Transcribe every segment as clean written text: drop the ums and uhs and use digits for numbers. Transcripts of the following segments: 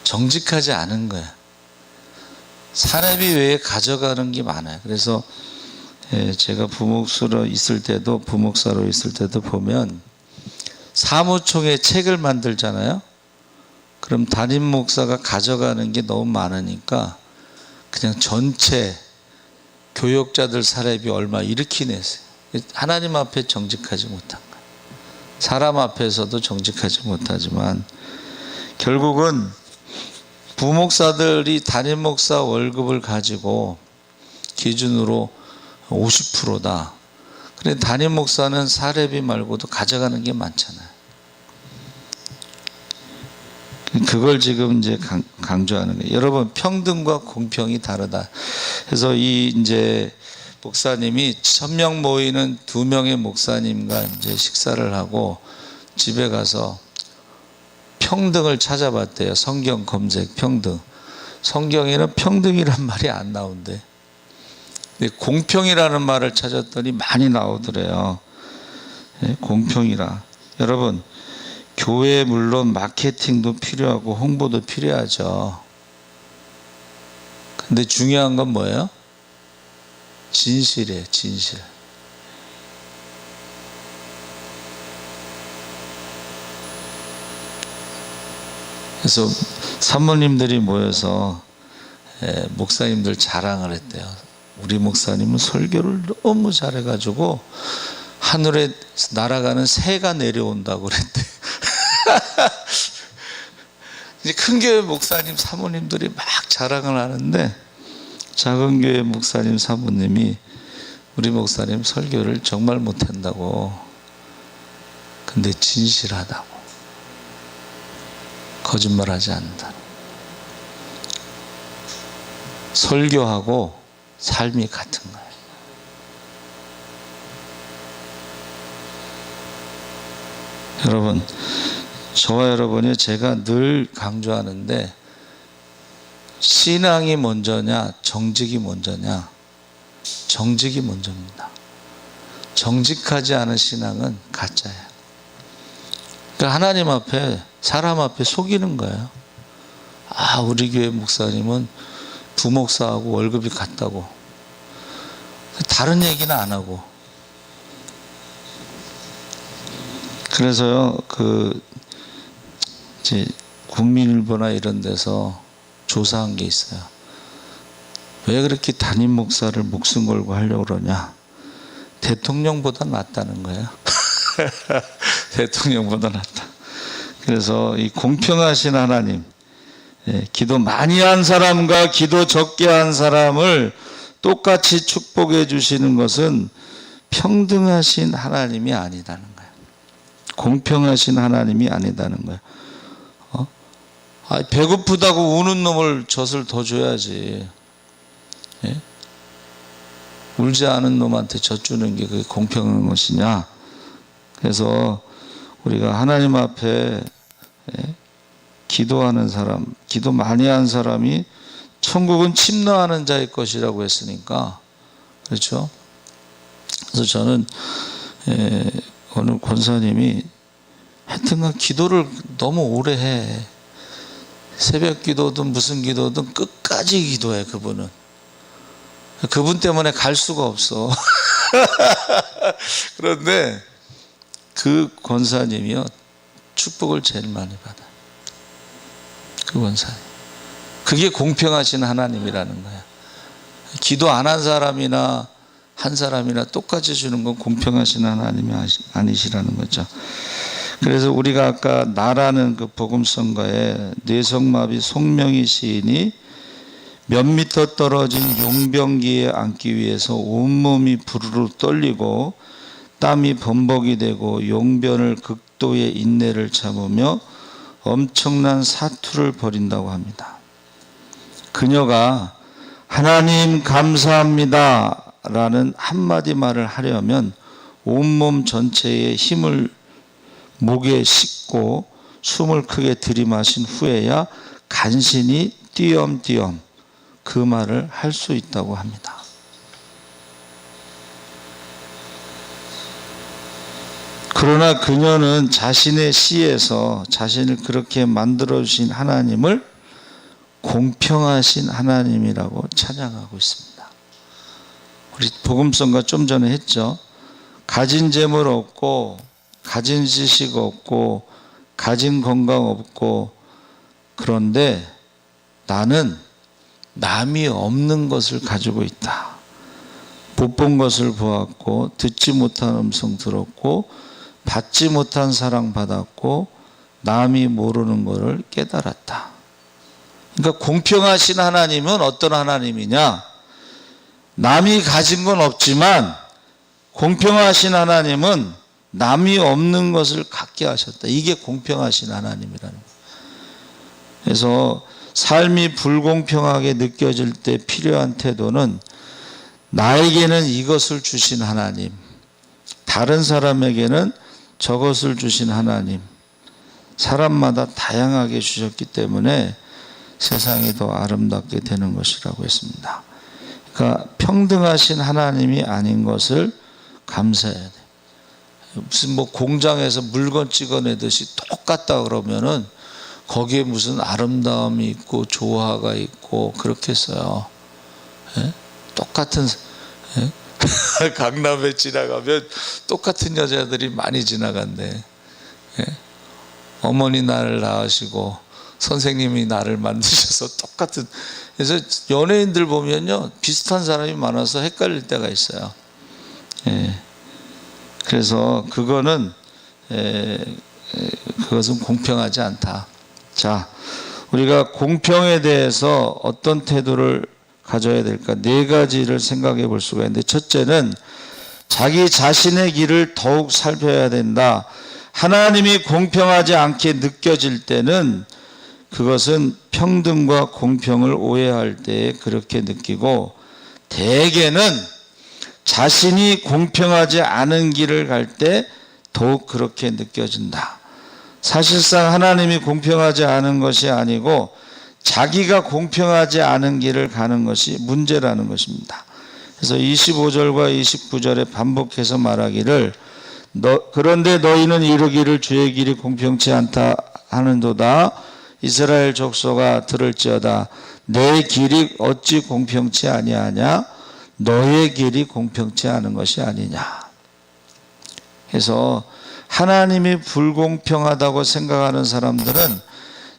정직하지 않은 거야. 사례비 외에 가져가는 게 많아요. 그래서 제가 부목사로 있을 때도 보면 사무총회 책을 만들잖아요. 그럼 담임 목사가 가져가는 게 너무 많으니까 그냥 전체 교역자들 사례비 얼마 이렇게 냈어요. 하나님 앞에 정직하지 못한 거예요. 사람 앞에서도 정직하지 못하지만 결국은 부목사들이 담임 목사 월급을 가지고 기준으로 50%다. 그래 담임 목사는 사례비 말고도 가져가는 게 많잖아요. 그걸 지금 이제 강조하는 거예요. 여러분, 평등과 공평이 다르다. 그래서 이제 목사님이 1000명 모이는 2명의 목사님과 이제 식사를 하고 집에 가서 평등을 찾아봤대요. 성경 검색 평등. 성경에는 평등이란 말이 안 나온대. 근데 공평이라는 말을 찾았더니 많이 나오더래요. 공평이라. 여러분, 교회에 물론 마케팅도 필요하고 홍보도 필요하죠. 근데 중요한 건 뭐예요? 진실이에요, 진실. 그래서 사모님들이 모여서 목사님들 자랑을 했대요. 우리 목사님은 설교를 너무 잘해가지고 하늘에 날아가는 새가 내려온다고 그랬대. 이제 큰 교회 목사님 사모님들이 막 자랑을 하는데 작은 교회 목사님 사모님이 우리 목사님 설교를 정말 못한다고, 근데 진실하다고, 거짓말하지 않는다. 설교하고 삶이 같은 거예요. 여러분, 저와 여러분이 제가 늘 강조하는데 신앙이 먼저냐 정직이 먼저냐? 정직이 먼저입니다. 정직하지 않은 신앙은 가짜예요. 그러니까 하나님 앞에, 사람 앞에 속이는 거예요. 아, 우리 교회 목사님은 부목사하고 월급이 같다고. 다른 얘기는 안 하고. 그래서요, 이제 국민일보나 이런 데서 조사한 게 있어요. 왜 그렇게 담임 목사를 목숨 걸고 하려고 그러냐? 대통령보다 낫다는 거예요. 대통령보다 낫다. 그래서 이 공평하신 하나님, 기도 많이 한 사람과 기도 적게 한 사람을 똑같이 축복해 주시는 것은 평등하신 하나님이 아니다는 거예요. 공평하신 하나님이 아니다는 거예요. 배고프다고 우는 놈을 젖을 더 줘야지. 예? 울지 않은 놈한테 젖 주는 게 그게 공평한 것이냐? 그래서 우리가 하나님 앞에 기도하는 사람, 기도 많이 한 사람이 천국은 침노하는 자의 것이라고 했으니까, 그렇죠? 그래서 저는 오늘 권사님이 하여튼간 기도를 너무 오래 해. 새벽 기도든 무슨 기도든 끝까지 기도해. 그분은. 그분 때문에 갈 수가 없어. 그런데 그 권사님이요, 축복을 제일 많이 받아요. 그 권사님. 그게 공평하신 하나님이라는 거야. 기도 안 한 사람이나 한 사람이나 똑같이 주는 건 공평하신 하나님이 아니시라는 거죠. 그래서 우리가 아까 나라는 그 복음성가에 뇌성마비 송명희 시인이 몇 미터 떨어진 용병기에 앉기 위해서 온몸이 부르르 떨리고 땀이 범벅이 되고 용변을 극도의 인내를 참으며 엄청난 사투를 벌인다고 합니다. 그녀가 하나님 감사합니다 라는 한마디 말을 하려면 온몸 전체의 힘을 목에 싣고 숨을 크게 들이마신 후에야 간신히 띄엄띄엄 그 말을 할 수 있다고 합니다. 그러나 그녀는 자신의 시에서 자신을 그렇게 만들어주신 하나님을 공평하신 하나님이라고 찬양하고 있습니다. 우리 복음성가 좀 전에 했죠. 가진 재물 없고 가진 지식 없고 가진 건강 없고, 그런데 나는 남이 없는 것을 가지고 있다. 못 본 것을 보았고 듣지 못한 음성 들었고 받지 못한 사랑 받았고 남이 모르는 것을 깨달았다. 그러니까 공평하신 하나님은 어떤 하나님이냐? 남이 가진 건 없지만 공평하신 하나님은 남이 없는 것을 갖게 하셨다. 이게 공평하신 하나님이라는 거예요. 그래서 삶이 불공평하게 느껴질 때 필요한 태도는 나에게는 이것을 주신 하나님, 다른 사람에게는 저것을 주신 하나님, 사람마다 다양하게 주셨기 때문에 세상이 더 아름답게 되는 것이라고 했습니다. 그러니까 평등하신 하나님이 아닌 것을 감사해야 돼. 무슨 공장에서 물건 찍어내듯이 똑같다 그러면은 거기에 무슨 아름다움이 있고 조화가 있고 그렇게 써요. 예? 똑같은 예? 강남에 지나가면 똑같은 여자들이 많이 지나간대. 예? 어머니 나를 낳으시고 선생님이 나를 만드셔서 똑같은. 그래서 연예인들 보면요 비슷한 사람이 많아서 헷갈릴 때가 있어요. 예. 그래서 그것은 공평하지 않다. 자, 우리가 공평에 대해서 어떤 태도를 가져야 될까? 네 가지를 생각해 볼 수가 있는데, 첫째는 자기 자신의 길을 더욱 살펴야 된다. 하나님이 공평하지 않게 느껴질 때는 그것은 평등과 공평을 오해할 때 그렇게 느끼고, 대개는 자신이 공평하지 않은 길을 갈 때 더욱 그렇게 느껴진다. 사실상 하나님이 공평하지 않은 것이 아니고 자기가 공평하지 않은 길을 가는 것이 문제라는 것입니다. 그래서 25절과 29절에 반복해서 말하기를 그런데 너희는 이르기를 주의 길이 공평치 않다 하는도다. 이스라엘 족속아 들을지어다. 내 길이 어찌 공평치 아니하냐? 너의 길이 공평치 않은 것이 아니냐. 그래서 하나님이 불공평하다고 생각하는 사람들은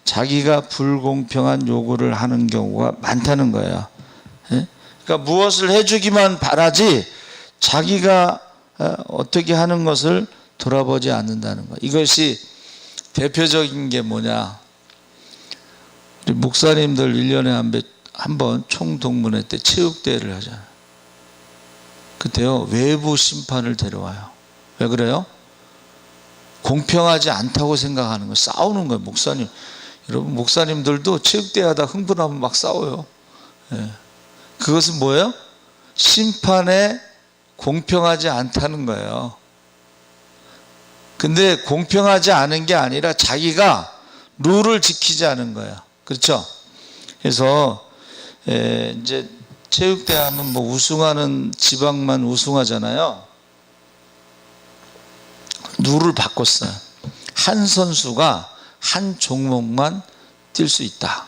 자기가 불공평한 요구를 하는 경우가 많다는 거예요. 그러니까 무엇을 해주기만 바라지 자기가 어떻게 하는 것을 돌아보지 않는다는 거예요. 이것이 대표적인 게 뭐냐? 우리 목사님들 1년에 한 번 총동문회 때 체육대회를 하잖아요. 그때요 외부 심판을 데려와요. 왜 그래요? 공평하지 않다고 생각하는 거예요. 싸우는 거예요. 목사님, 여러분 목사님들도 체육대회 하다 흥분하면 막 싸워요. 예. 그것은 뭐예요? 심판에 공평하지 않다는 거예요. 근데 공평하지 않은 게 아니라 자기가 룰을 지키지 않은 거예요. 그렇죠? 그래서 이제 체육대회 하면 우승하는 지방만 우승하잖아요. 룰을 바꿨어요. 한 선수가 한 종목만 뛸 수 있다.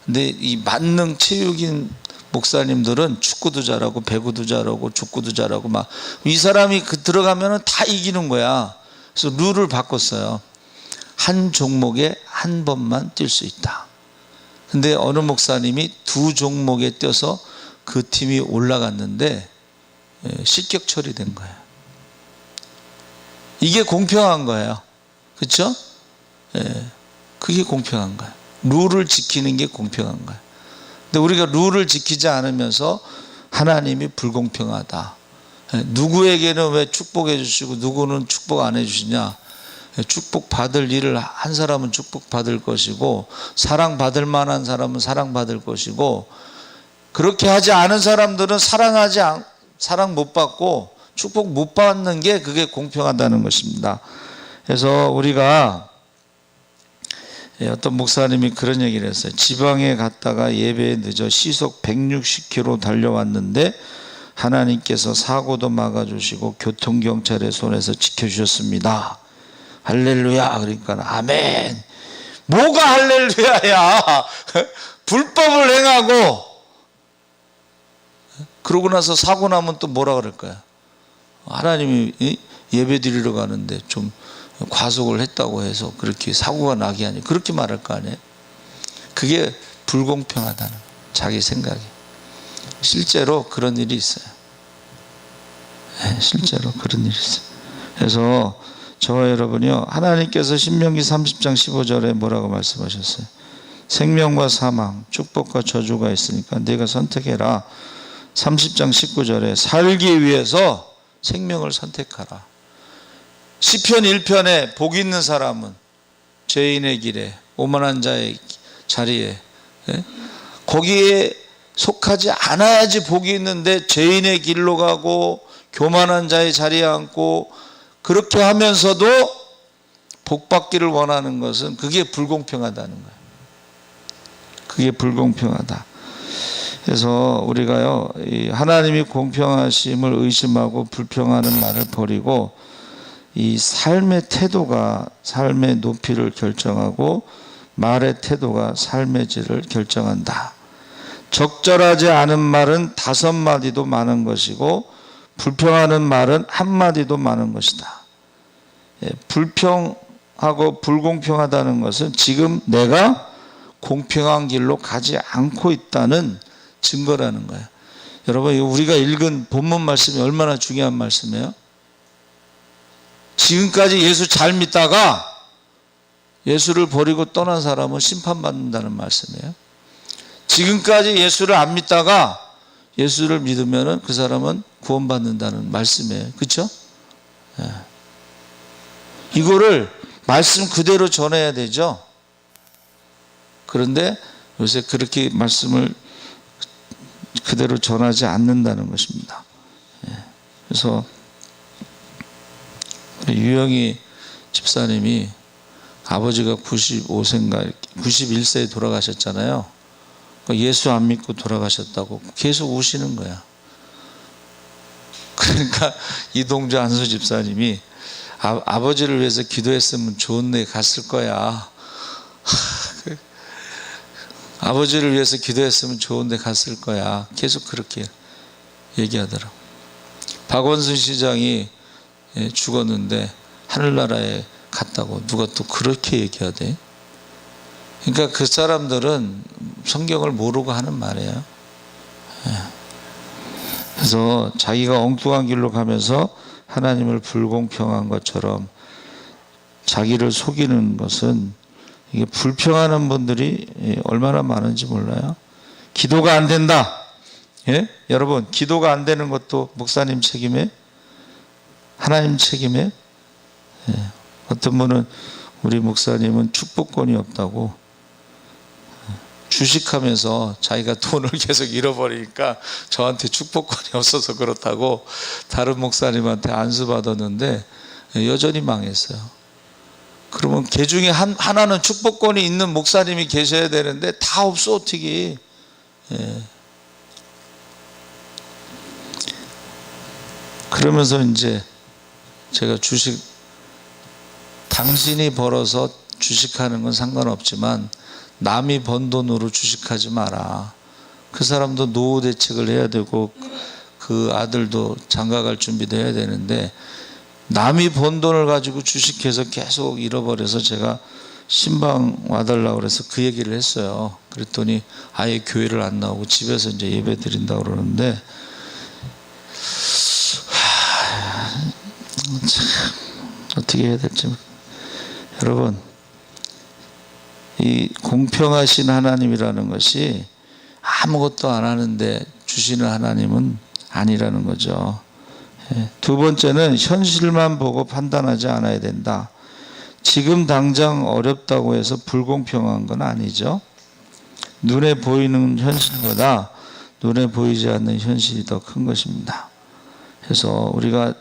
근데 이 만능 체육인 목사님들은 축구도 잘하고 배구도 잘하고 축구도 잘하고 막 이 사람이 들어가면은 다 이기는 거야. 그래서 룰을 바꿨어요. 한 종목에 한 번만 뛸 수 있다. 근데 어느 목사님이 두 종목에 뛰어서 그 팀이 올라갔는데 실격 처리된 거예요. 이게 공평한 거예요. 그렇죠? 그게 공평한 거예요. 룰을 지키는 게 공평한 거예요. 근데 우리가 룰을 지키지 않으면서 하나님이 불공평하다. 누구에게는 왜 축복해 주시고 누구는 축복 안 해 주시냐? 축복 받을 일을 한 사람은 축복 받을 것이고 사랑 받을 만한 사람은 사랑 받을 것이고, 그렇게 하지 않은 사람들은 사랑 못 받고 축복 못 받는 게 그게 공평하다는 것입니다. 그래서 우리가 어떤 목사님이 그런 얘기를 했어요. 지방에 갔다가 예배에 늦어 시속 160km 달려왔는데 하나님께서 사고도 막아주시고 교통경찰의 손에서 지켜주셨습니다. 할렐루야. 그러니까 아멘. 뭐가 할렐루야야? 불법을 행하고 그러고 나서 사고 나면 또 뭐라 그럴 거야? 하나님이 예배 드리러 가는데 좀 과속을 했다고 해서 그렇게 사고가 나게 하니 그렇게 말할 거 아니에요? 그게 불공평하다는 거예요. 자기 생각이. 실제로 그런 일이 있어요. 실제로 그런 일이 있어요. 그래서 저와 여러분이요, 하나님께서 신명기 30장 15절에 뭐라고 말씀하셨어요? 생명과 사망, 축복과 저주가 있으니까 네가 선택해라. 30장 19절에 살기 위해서 생명을 선택하라. 시편 1편에 복 있는 사람은 죄인의 길에 오만한 자의 자리에, 거기에 속하지 않아야지 복이 있는데 죄인의 길로 가고 교만한 자의 자리에 앉고 그렇게 하면서도 복 받기를 원하는 것은 그게 불공평하다는 거예요. 그게 불공평하다. 그래서 우리가요, 하나님이 공평하심을 의심하고 불평하는 말을 버리고 이 삶의 태도가 삶의 높이를 결정하고 말의 태도가 삶의 질을 결정한다. 적절하지 않은 말은 5마디도 많은 것이고 불평하는 말은 1마디도 많은 것이다. 불평하고 불공평하다는 것은 지금 내가 공평한 길로 가지 않고 있다는 증거라는 거예요. 여러분, 우리가 읽은 본문 말씀이 얼마나 중요한 말씀이에요? 지금까지 예수 잘 믿다가 예수를 버리고 떠난 사람은 심판받는다는 말씀이에요. 지금까지 예수를 안 믿다가 예수를 믿으면 그 사람은 구원받는다는 말씀이에요. 그렇죠? 이거를 말씀 그대로 전해야 되죠. 그런데 요새 그렇게 말씀을 그대로 전하지 않는다는 것입니다. 그래서 유영희 집사님이 아버지가 95세인가 91세에 돌아가셨잖아요. 예수 안 믿고 돌아가셨다고 계속 우시는 거야. 그러니까 이동주 안수 집사님이 아버지를 위해서 기도했으면 좋은 데 갔을 거야. 아버지를 위해서 기도했으면 좋은 데 갔을 거야. 계속 그렇게 얘기하더라고. 박원순 시장이 죽었는데 하늘나라에 갔다고 누가 또 그렇게 얘기하대. 그러니까 그 사람들은 성경을 모르고 하는 말이에요. 그래서 자기가 엉뚱한 길로 가면서 하나님을 불공평한 것처럼 자기를 속이는 것은, 이게 불평하는 분들이 얼마나 많은지 몰라요. 기도가 안 된다. 여러분, 기도가 안 되는 것도 목사님 책임에, 하나님 책임에. 어떤 분은 우리 목사님은 축복권이 없다고, 주식하면서 자기가 돈을 계속 잃어버리니까 저한테 축복권이 없어서 그렇다고 다른 목사님한테 안수받았는데 여전히 망했어요. 그러면 개 중에 하나는 축복권이 있는 목사님이 계셔야 되는데 다 없어 어떻게. 그러면서 이제 제가 주식, 당신이 벌어서 주식하는 건 상관없지만 남이 번 돈으로 주식하지 마라. 그 사람도 노후 대책을 해야 되고 그 아들도 장가갈 준비도 해야 되는데 남이 번 돈을 가지고 주식해서 계속 잃어버려서 제가 신방 와달라고 그래서 그 얘기를 했어요. 그랬더니 아예 교회를 안 나오고 집에서 이제 예배 드린다고 그러는데, 참 어떻게 해야 될지. 여러분, 이 공평하신 하나님이라는 것이 아무것도 안 하는데 주시는 하나님은 아니라는 거죠. 두 번째는 현실만 보고 판단하지 않아야 된다. 지금 당장 어렵다고 해서 불공평한 건 아니죠. 눈에 보이는 현실보다 눈에 보이지 않는 현실이 더 큰 것입니다. 그래서 우리가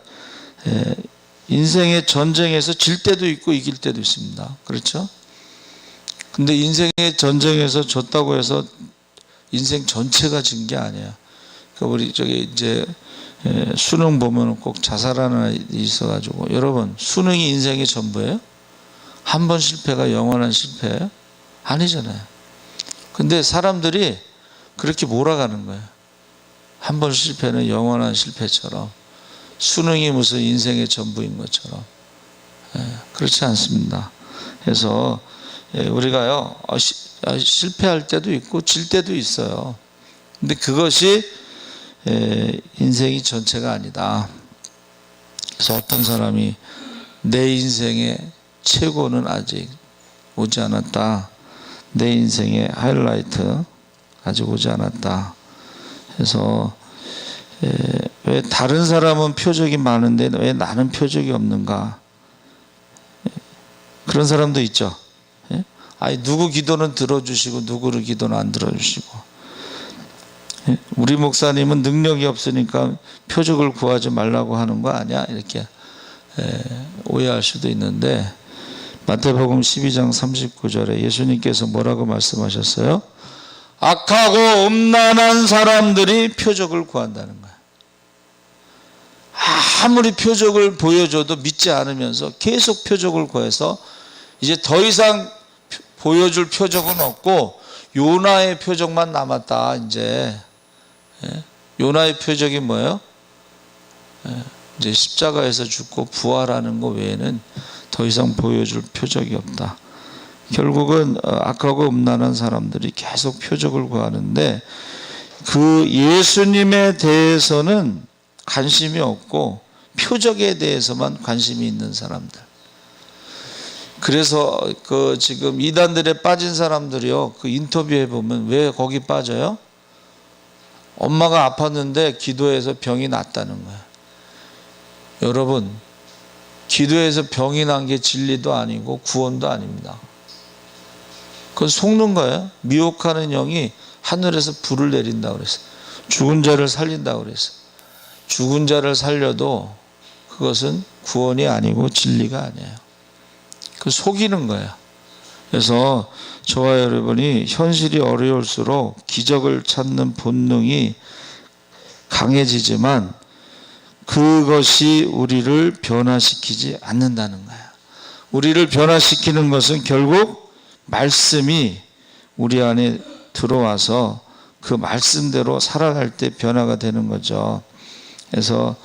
인생의 전쟁에서 질 때도 있고 이길 때도 있습니다. 그렇죠? 근데 인생의 전쟁에서 졌다고 해서 인생 전체가 진 게 아니에요. 그러니까 우리 저기 이제 수능 보면 꼭 자살하는 아이 있어가지고, 여러분 수능이 인생의 전부예요? 한 번 실패가 영원한 실패예요? 아니잖아요. 근데 사람들이 그렇게 몰아가는 거예요. 한 번 실패는 영원한 실패처럼, 수능이 무슨 인생의 전부인 것처럼. 그렇지 않습니다. 그래서 우리가요, 실패할 때도 있고 질 때도 있어요. 근데 그것이 인생이 전체가 아니다. 그래서 어떤 사람이 내 인생의 최고는 아직 오지 않았다. 내 인생의 하이라이트 아직 오지 않았다. 그래서 왜 다른 사람은 표적이 많은데 왜 나는 표적이 없는가? 그런 사람도 있죠. 아니, 누구 기도는 들어주시고 누구를 기도는 안 들어주시고. 우리 목사님은 능력이 없으니까 표적을 구하지 말라고 하는 거 아니야? 이렇게 오해할 수도 있는데, 마태복음 12장 39절에 예수님께서 뭐라고 말씀하셨어요? 악하고 음란한 사람들이 표적을 구한다는 거예요. 아무리 표적을 보여줘도 믿지 않으면서 계속 표적을 구해서 이제 더 이상 보여줄 표적은 없고 요나의 표적만 남았다. 이제 요나의 표적이 뭐예요? 이제 십자가에서 죽고 부활하는 것 외에는 더 이상 보여줄 표적이 없다. 결국은 악하고 음란한 사람들이 계속 표적을 구하는데 그 예수님에 대해서는 관심이 없고 표적에 대해서만 관심이 있는 사람들. 그래서 그 지금 이단들에 빠진 사람들이요, 그 인터뷰해 보면 왜 거기 빠져요? 엄마가 아팠는데 기도해서 병이 낫다는 거예요. 여러분, 기도해서 병이 난 게 진리도 아니고 구원도 아닙니다. 그건 속는 거예요. 미혹하는 영이 하늘에서 불을 내린다고 그랬어요. 죽은 자를 살린다고 그랬어요. 죽은 자를 살려도 그것은 구원이 아니고 진리가 아니에요. 그 속이는 거예요. 그래서 저와 여러분이 현실이 어려울수록 기적을 찾는 본능이 강해지지만 그것이 우리를 변화시키지 않는다는 거예요. 우리를 변화시키는 것은 결국 말씀이 우리 안에 들어와서 그 말씀대로 살아갈 때 변화가 되는 거죠. 그래서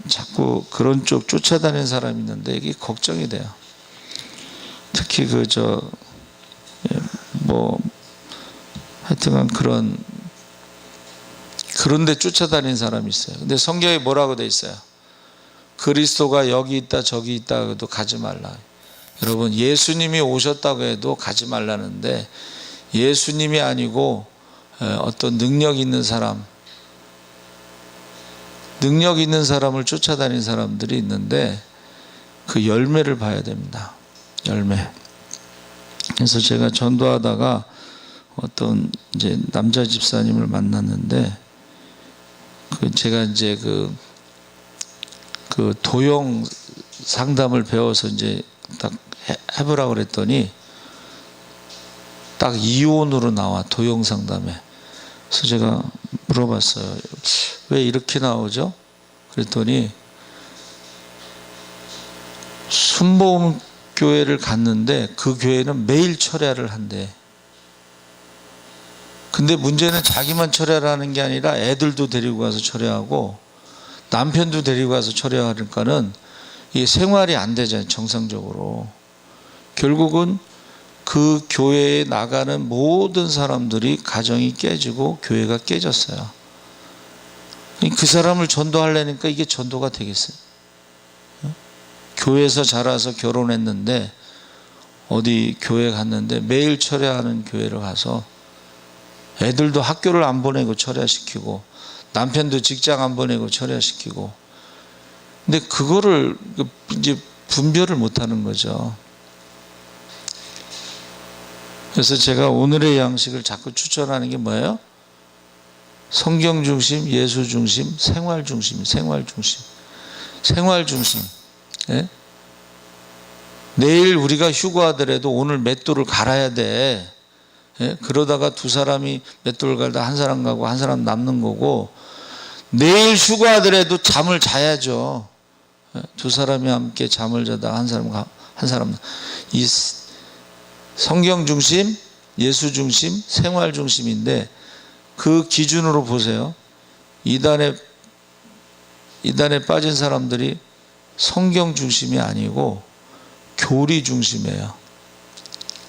자꾸 그런 쪽 쫓아다니는 사람이 있는데 이게 걱정이 돼요. 특히 하여튼간 그런데 쫓아다니는 사람이 있어요. 근데 성경에 뭐라고 돼 있어요? 그리스도가 여기 있다 저기 있다 해도 가지 말라. 여러분, 예수님이 오셨다고 해도 가지 말라는데, 예수님이 아니고 어떤 능력 있는 사람을 쫓아다니는 사람들이 있는데 그 열매를 봐야 됩니다. 열매. 그래서 제가 전도하다가 어떤 이제 남자 집사님을 만났는데, 제가 이제 그 도용 상담을 배워서 이제 딱 해보라고 그랬더니 딱 이혼으로 나와, 도용 상담에. 그래서 제가 물어봤어요. 왜 이렇게 나오죠? 그랬더니 순복음 교회를 갔는데 그 교회는 매일 철야를 한대. 근데 문제는 자기만 철야하는 게 아니라 애들도 데리고 가서 철야하고 남편도 데리고 가서 철야하니까는 이게 생활이 안 되잖아요, 정상적으로. 결국은 그 교회에 나가는 모든 사람들이 가정이 깨지고 교회가 깨졌어요. 그 사람을 전도하려니까 이게 전도가 되겠어요? 교회에서 자라서 결혼했는데 어디 교회 갔는데 매일 철야하는 교회를 가서 애들도 학교를 안 보내고 철야시키고 남편도 직장 안 보내고 철야시키고, 근데 그거를 이제 분별을 못하는 거죠. 그래서 제가 오늘의 양식을 자꾸 추천하는 게 뭐예요? 성경 중심, 예수 중심, 생활 중심, 생활 중심, 생활 중심. 예? 내일 우리가 휴가하더라도 오늘 맷돌을 갈아야 돼. 예? 그러다가 두 사람이 맷돌 갈다 한 사람 가고 한 사람 남는 거고, 내일 휴가하더라도 잠을 자야죠. 예? 두 사람이 함께 잠을 자다 한 한 사람. 이 성경 중심, 예수 중심, 생활 중심인데 그 기준으로 보세요. 이단에 빠진 사람들이 성경 중심이 아니고 교리 중심이에요.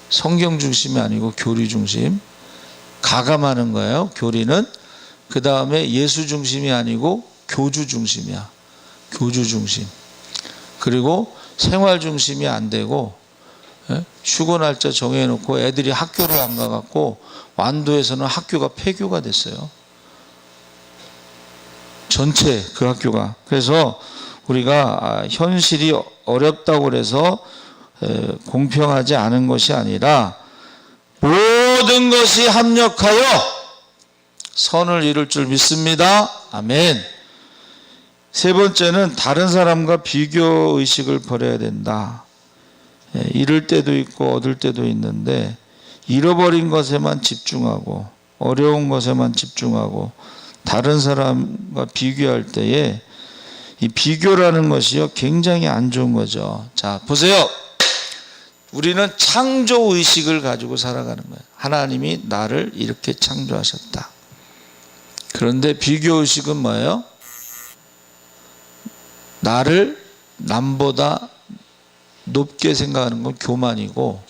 성경 중심이 아니고 교리 중심. 가감하는 거예요. 교리는. 그 다음에 예수 중심이 아니고 교주 중심이야. 교주 중심. 그리고 생활 중심이 안 되고 휴고 날짜 정해놓고 애들이 학교를 안 가갖고 완도에서는 학교가 폐교가 됐어요. 전체 그 학교가. 그래서 우리가 현실이 어렵다고 그래서 공평하지 않은 것이 아니라 모든 것이 합력하여 선을 이룰 줄 믿습니다. 아멘. 세 번째는 다른 사람과 비교 의식을 버려야 된다. 잃을 때도 있고 얻을 때도 있는데 잃어버린 것에만 집중하고 어려운 것에만 집중하고 다른 사람과 비교할 때에 이 비교라는 것이요 굉장히 안 좋은 거죠. 자, 보세요. 우리는 창조 의식을 가지고 살아가는 거예요. 하나님이 나를 이렇게 창조하셨다. 그런데 비교 의식은 뭐예요? 나를 남보다 높게 생각하는 건 교만이고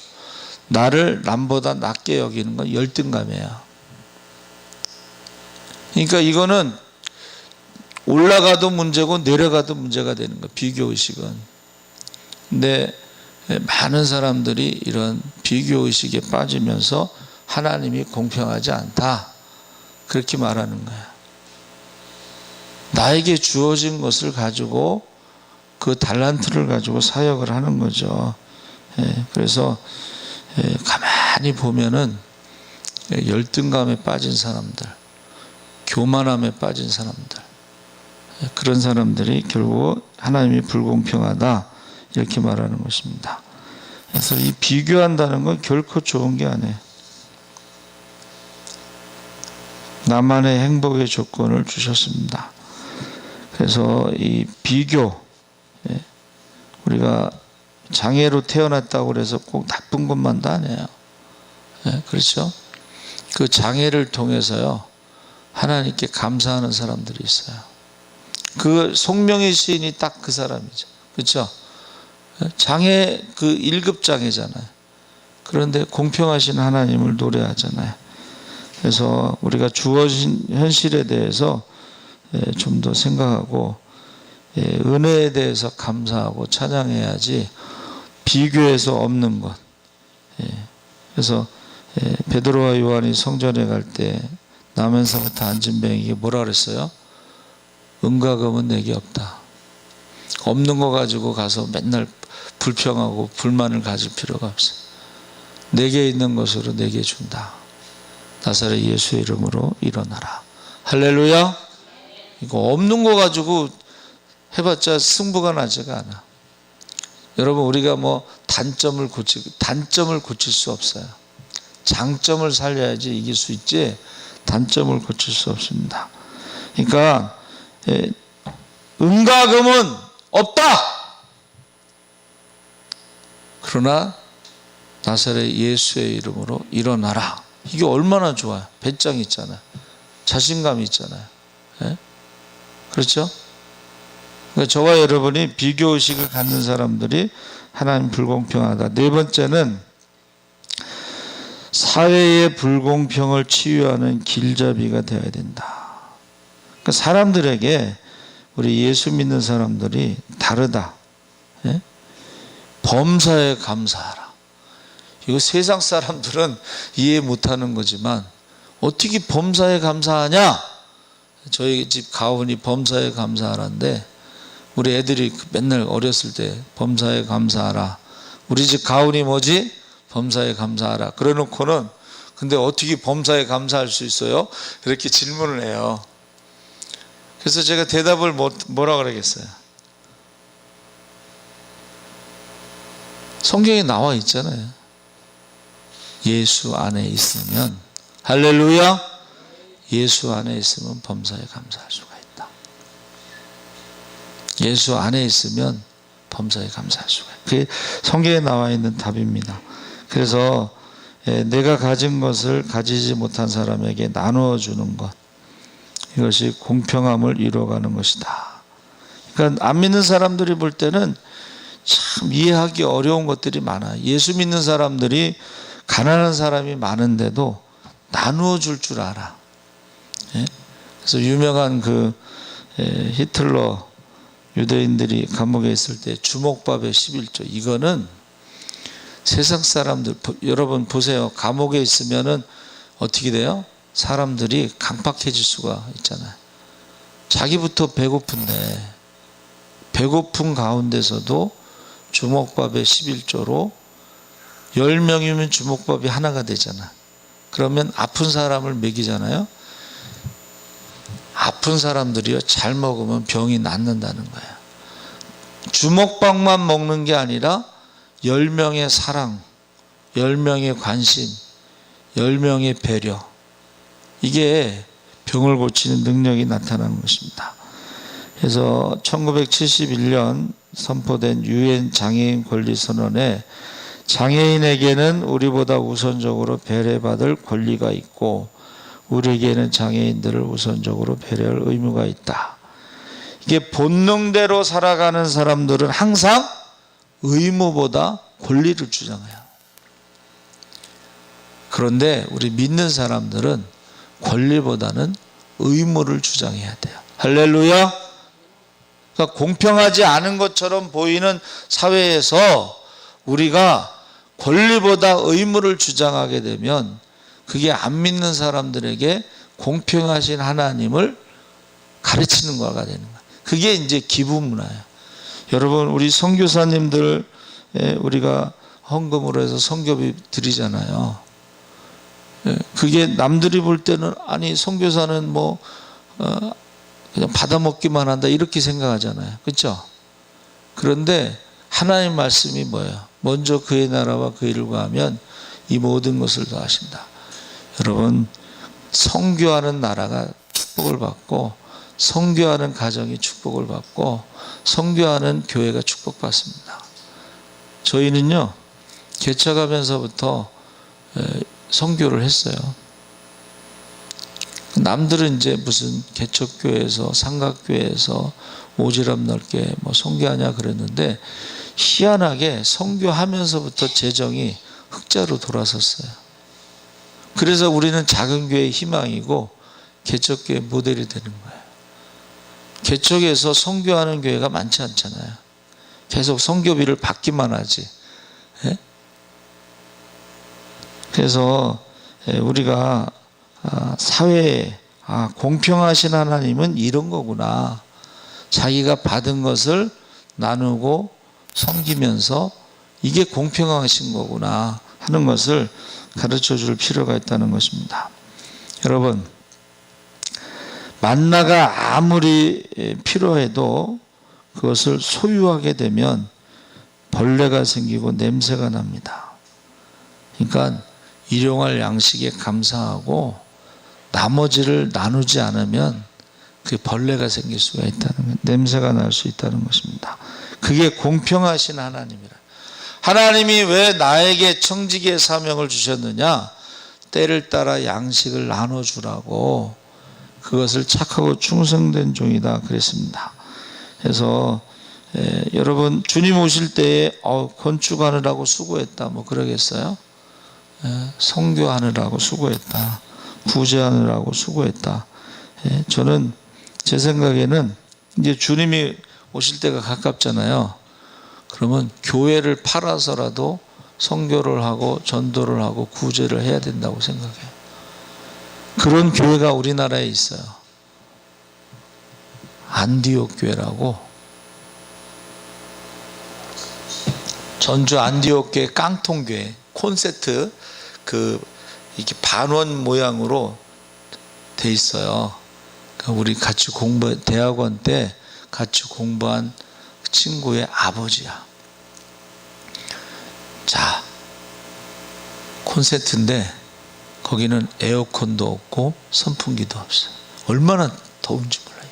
나를 남보다 낮게 여기는 건 열등감이에요. 그러니까 이거는 올라가도 문제고 내려가도 문제가 되는 거예요. 비교의식은. 근데 많은 사람들이 이런 비교의식에 빠지면서 하나님이 공평하지 않다. 그렇게 말하는 거예요. 나에게 주어진 것을 가지고 그 달란트를 가지고 사역을 하는 거죠. 그래서 가만히 보면은 열등감에 빠진 사람들, 교만함에 빠진 사람들, 그런 사람들이 결국 하나님이 불공평하다 이렇게 말하는 것입니다. 그래서 이 비교한다는 건 결코 좋은 게 아니에요. 나만의 행복의 조건을 주셨습니다. 그래서 이 비교, 우리가 장애로 태어났다고 해서 꼭 나쁜 것만도 아니에요. 그렇죠? 그 장애를 통해서요 하나님께 감사하는 사람들이 있어요. 그 송명의 시인이 딱 그 사람이죠. 그렇죠? 장애, 그 1급 장애잖아요. 그런데 공평하신 하나님을 노래하잖아요. 그래서 우리가 주어진 현실에 대해서 좀 더 생각하고 은혜에 대해서 감사하고 찬양해야지 비교해서 없는 것. 그래서 베드로와 요한이 성전에 갈 때 나면서부터 안진뱅이가 뭐라 그랬어요? 은과 금은 내게 없다. 없는 거 가지고 가서 맨날 불평하고 불만을 가질 필요가 없어. 내게 있는 것으로 내게 준다. 나사렛 예수의 이름으로 일어나라. 할렐루야. 이거 없는 거 가지고 해봤자 승부가 나지가 않아. 여러분, 우리가 뭐 단점을 고칠 수 없어요. 장점을 살려야지 이길 수 있지 단점을 고칠 수 없습니다. 그러니까 은과 금은 없다. 그러나 나사렛 예수의 이름으로 일어나라. 이게 얼마나 좋아요. 배짱 있잖아요. 자신감이 있잖아요. 그렇죠? 그러니까 저와 여러분이 비교의식을 갖는 사람들이 하나님 불공평하다. 네 번째는 사회의 불공평을 치유하는 길잡이가 되어야 된다. 그러니까 사람들에게 우리 예수 믿는 사람들이 다르다. 범사에 감사하라. 이거 세상 사람들은 이해 못하는 거지만 어떻게 범사에 감사하냐? 저희 집 가훈이 범사에 감사하라는데 우리 애들이 맨날 어렸을 때 범사에 감사하라. 우리 집 가훈이 뭐지? 범사에 감사하라. 그래 놓고는 근데 어떻게 범사에 감사할 수 있어요? 이렇게 질문을 해요. 그래서 제가 대답을 뭐라 그러겠어요? 성경에 나와 있잖아요. 예수 안에 있으면, 할렐루야, 예수 안에 있으면 범사에 감사할 수가 있다. 예수 안에 있으면 범사에 감사할 수가 있어요. 그게 성경에 나와 있는 답입니다. 그래서 내가 가진 것을 가지지 못한 사람에게 나누어 주는 것, 이것이 공평함을 이루어가는 것이다. 그러니까 안 믿는 사람들이 볼 때는 참 이해하기 어려운 것들이 많아요. 예수 믿는 사람들이 가난한 사람이 많은데도 나누어 줄 줄 알아. 그래서 유명한 그 히틀러 유대인들이 감옥에 있을 때 주먹밥의 11조, 이거는 세상 사람들, 여러분 보세요. 감옥에 있으면은 어떻게 돼요? 사람들이 강팍해질 수가 있잖아요. 자기부터 배고픈데 배고픈 가운데서도 주먹밥의 11조로 10명이면 주먹밥이 하나가 되잖아. 그러면 아픈 사람을 먹이잖아요. 아픈 사람들이요, 잘 먹으면 병이 낫는다는 거예요. 주먹밥만 먹는 게 아니라 10명의 사랑, 10명의 관심, 10명의 배려, 이게 병을 고치는 능력이 나타나는 것입니다. 그래서 1971년 선포된 유엔 장애인 권리 선언에 장애인에게는 우리보다 우선적으로 배려받을 권리가 있고 우리에게는 장애인들을 우선적으로 배려할 의무가 있다. 이게 본능대로 살아가는 사람들은 항상 의무보다 권리를 주장해요. 그런데 우리 믿는 사람들은 권리보다는 의무를 주장해야 돼요. 할렐루야. 그러니까 공평하지 않은 것처럼 보이는 사회에서 우리가 권리보다 의무를 주장하게 되면 그게 안 믿는 사람들에게 공평하신 하나님을 가르치는 거가 되는 거예요. 그게 이제 기부문화예요. 여러분, 우리 선교사님들 우리가 헌금으로 해서 선교비 드리잖아요. 그게 남들이 볼 때는 아니 선교사는 뭐 그냥 받아먹기만 한다 이렇게 생각하잖아요. 그렇죠? 그런데 하나님 말씀이 뭐예요? 먼저 그의 나라와 그 일을 구하면 이 모든 것을 더하신다. 여러분, 선교하는 나라가 축복을 받고 선교하는 가정이 축복을 받고 선교하는 교회가 축복받습니다. 저희는요, 개척하면서부터 선교를 했어요. 남들은 이제 무슨 개척교회에서 삼각교회에서 오지랖 넓게 뭐 선교하냐 그랬는데 희한하게 선교하면서부터 재정이 흑자로 돌아섰어요. 그래서 우리는 작은 교회의 희망이고 개척교회 모델이 되는 거예요. 개척에서 선교하는 교회가 많지 않잖아요. 계속 선교비를 받기만 하지. 그래서 우리가 사회에 공평하신 하나님은 이런 거구나. 자기가 받은 것을 나누고 섬기면서 이게 공평하신 거구나 하는 것을 가르쳐 줄 필요가 있다는 것입니다. 여러분, 만나가 아무리 필요해도 그것을 소유하게 되면 벌레가 생기고 냄새가 납니다. 그러니까 일용할 양식에 감사하고 나머지를 나누지 않으면 그 벌레가 생길 수가 있다는 것, 냄새가 날 수 있다는 것입니다. 그게 공평하신 하나님이라. 하나님이 왜 나에게 청지기의 사명을 주셨느냐? 때를 따라 양식을 나눠주라고. 그것을 착하고 충성된 종이다 그랬습니다. 그래서 여러분, 주님 오실 때에 건축하느라고 수고했다 뭐 그러겠어요? 선교하느라고 수고했다, 구제하느라고 수고했다. 저는 제 생각에는 이제 주님이 오실 때가 가깝잖아요. 그러면 교회를 팔아서라도 선교를 하고 전도를 하고 구제를 해야 된다고 생각해요. 그런 교회가 우리나라에 있어요. 안디옥 교회라고. 전주 안디옥 교회 깡통교회 콘세트 이렇게 반원 모양으로 돼 있어요. 그러니까 우리 같이 대학원 때 같이 공부한 친구의 아버지야. 자, 콘센트인데 거기는 에어컨도 없고 선풍기도 없어요. 얼마나 더운지 몰라요.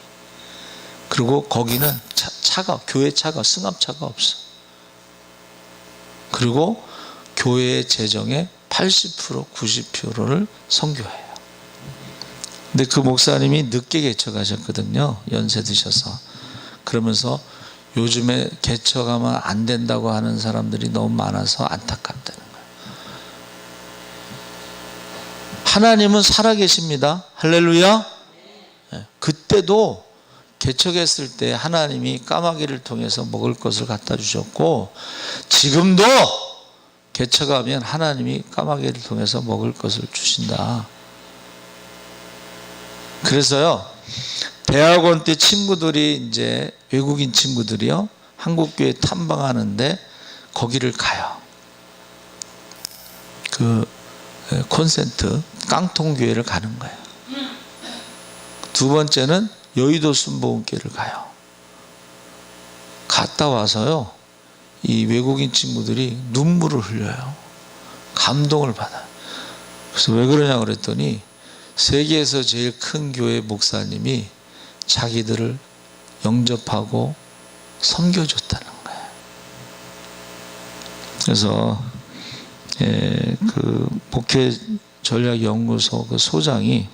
그리고 거기는 교회 차가, 승합차가 없어. 그리고 교회의 재정의 80%, 90%를 선교해요. 근데 그 목사님이 늦게 개척하셨거든요. 연세 드셔서. 그러면서 요즘에 개척하면 안 된다고 하는 사람들이 너무 많아서 안타깝다는 거예요. 하나님은 살아계십니다. 할렐루야. 그때도 개척했을 때 하나님이 까마귀를 통해서 먹을 것을 갖다 주셨고, 지금도 개척하면 하나님이 까마귀를 통해서 먹을 것을 주신다. 그래서요, 대학원 때 친구들이 이제 외국인 친구들이요, 한국교회 탐방하는데 거기를 가요. 그 콘센트 깡통교회를 가는 거예요. 두 번째는 여의도 순복음교회를 가요. 갔다 와서요, 이 외국인 친구들이 눈물을 흘려요. 감동을 받아요. 그래서 왜 그러냐 그랬더니 세계에서 제일 큰 교회 목사님이 자기들을 영접하고 섬겨줬다는 거예요. 그래서 그 목회전략연구소 그 소장이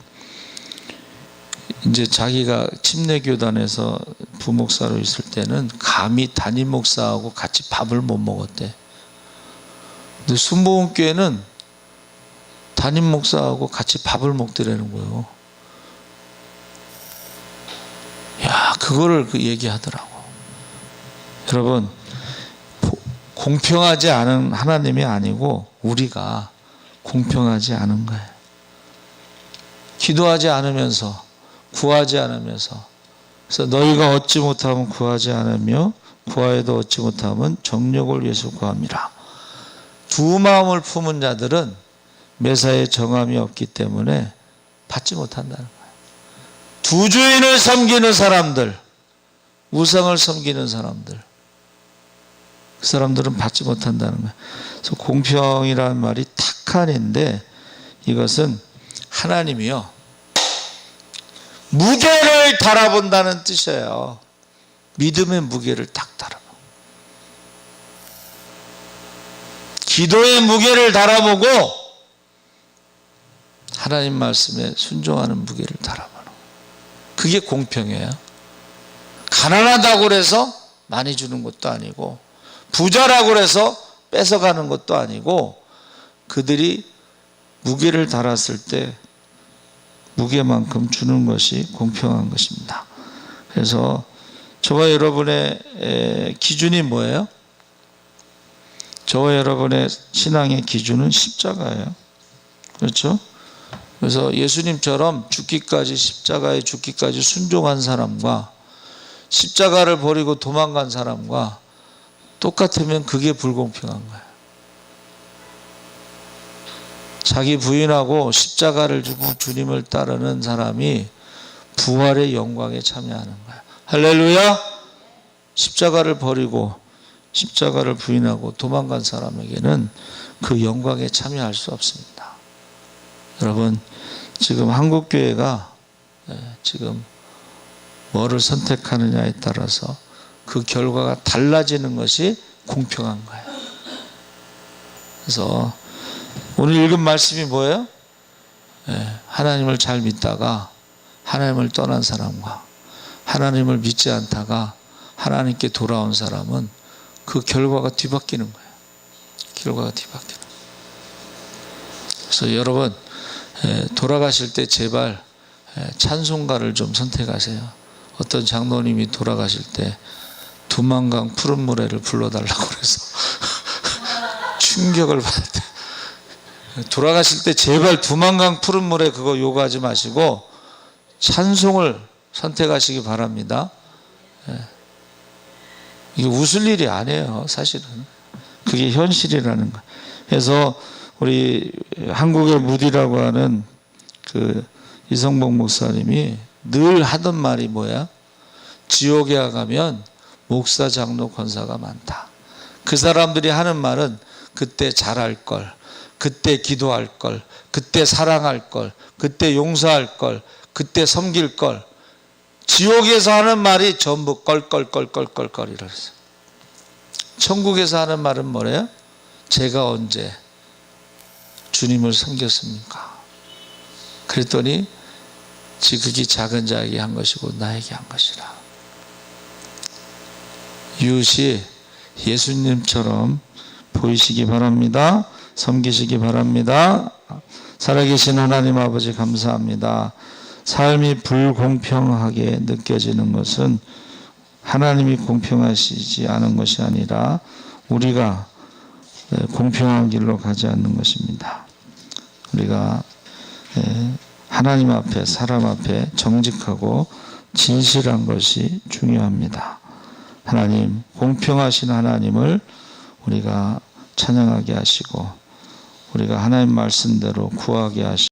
이제 자기가 침례교단에서 부목사로 있을 때는 감히 담임 목사하고 같이 밥을 못 먹었대. 근데 순복음교회는 담임 목사하고 같이 밥을 먹더라는 거예요. 야, 그거를 얘기하더라고. 여러분, 공평하지 않은 하나님이 아니고 우리가 공평하지 않은 거예요. 기도하지 않으면서, 구하지 않으면서, 그래서 너희가 얻지 못하면 구하지 않으며 구하여도 얻지 못하면 정욕을 위해서 구함이라. 두 마음을 품은 자들은 매사에 정함이 없기 때문에 받지 못한다는 거예요. 두 주인을 섬기는 사람들, 우상을 섬기는 사람들, 그 사람들은 받지 못한다는 거예요. 그래서 공평이라는 말이 탁한인데, 이것은 하나님이요, 무게를 달아본다는 뜻이에요. 믿음의 무게를 딱 달아봐. 기도의 무게를 달아보고 하나님 말씀에 순종하는 무게를 달아보는 거예요. 그게 공평해요. 가난하다고 해서 많이 주는 것도 아니고, 부자라고 해서 뺏어가는 것도 아니고, 그들이 무게를 달았을 때 무게만큼 주는 것이 공평한 것입니다. 그래서 저와 여러분의 기준이 뭐예요? 저와 여러분의 신앙의 기준은 십자가예요. 그렇죠? 그래서 예수님처럼 죽기까지, 십자가에 죽기까지 순종한 사람과 십자가를 버리고 도망간 사람과 똑같으면 그게 불공평한 거예요. 자기 부인하고 십자가를 주고 주님을 따르는 사람이 부활의 영광에 참여하는 거예요. 할렐루야! 십자가를 버리고 십자가를 부인하고 도망간 사람에게는 그 영광에 참여할 수 없습니다. 여러분, 지금 한국교회가 지금 뭐를 선택하느냐에 따라서 그 결과가 달라지는 것이 공평한 거예요. 그래서 오늘 읽은 말씀이 뭐예요? 하나님을 잘 믿다가 하나님을 떠난 사람과 하나님을 믿지 않다가 하나님께 돌아온 사람은 그 결과가 뒤바뀌는 거예요. 결과가 뒤바뀌는 거예요. 그래서 여러분, 돌아가실 때 제발 찬송가를 좀 선택하세요. 어떤 장로님이 돌아가실 때 두만강 푸른 모래를 불러달라고 그래서 충격을 받았대. 돌아가실 때 제발 두만강 푸른 모래 그거 요구하지 마시고 찬송을 선택하시기 바랍니다. 이게 웃을 일이 아니에요, 사실은. 그게 현실이라는 거예요. 그래서 우리 한국의 무디라고 하는 그 이성복 목사님이 늘 하던 말이 뭐야? 지옥에 가면 목사, 장로, 권사가 많다. 그 사람들이 하는 말은 그때 잘할 걸, 그때 기도할 걸, 그때 사랑할 걸, 그때 용서할 걸, 그때 섬길 걸, 지옥에서 하는 말이 전부 껄껄껄껄껄껄이라 그랬어요. 천국에서 하는 말은 뭐래요? 제가 언제 주님을 섬겼습니까? 그랬더니 지극히 작은 자에게 한 것이고 나에게 한 것이라. 이웃이 예수님처럼 보이시기 바랍니다. 섬기시기 바랍니다. 살아계신 하나님 아버지 감사합니다. 삶이 불공평하게 느껴지는 것은 하나님이 공평하시지 않은 것이 아니라 우리가 공평한 길로 가지 않는 것입니다. 우리가 하나님 앞에 사람 앞에 정직하고 진실한 것이 중요합니다. 하나님, 공평하신 하나님을 우리가 찬양하게 하시고 우리가 하나님 말씀대로 구하게 하시고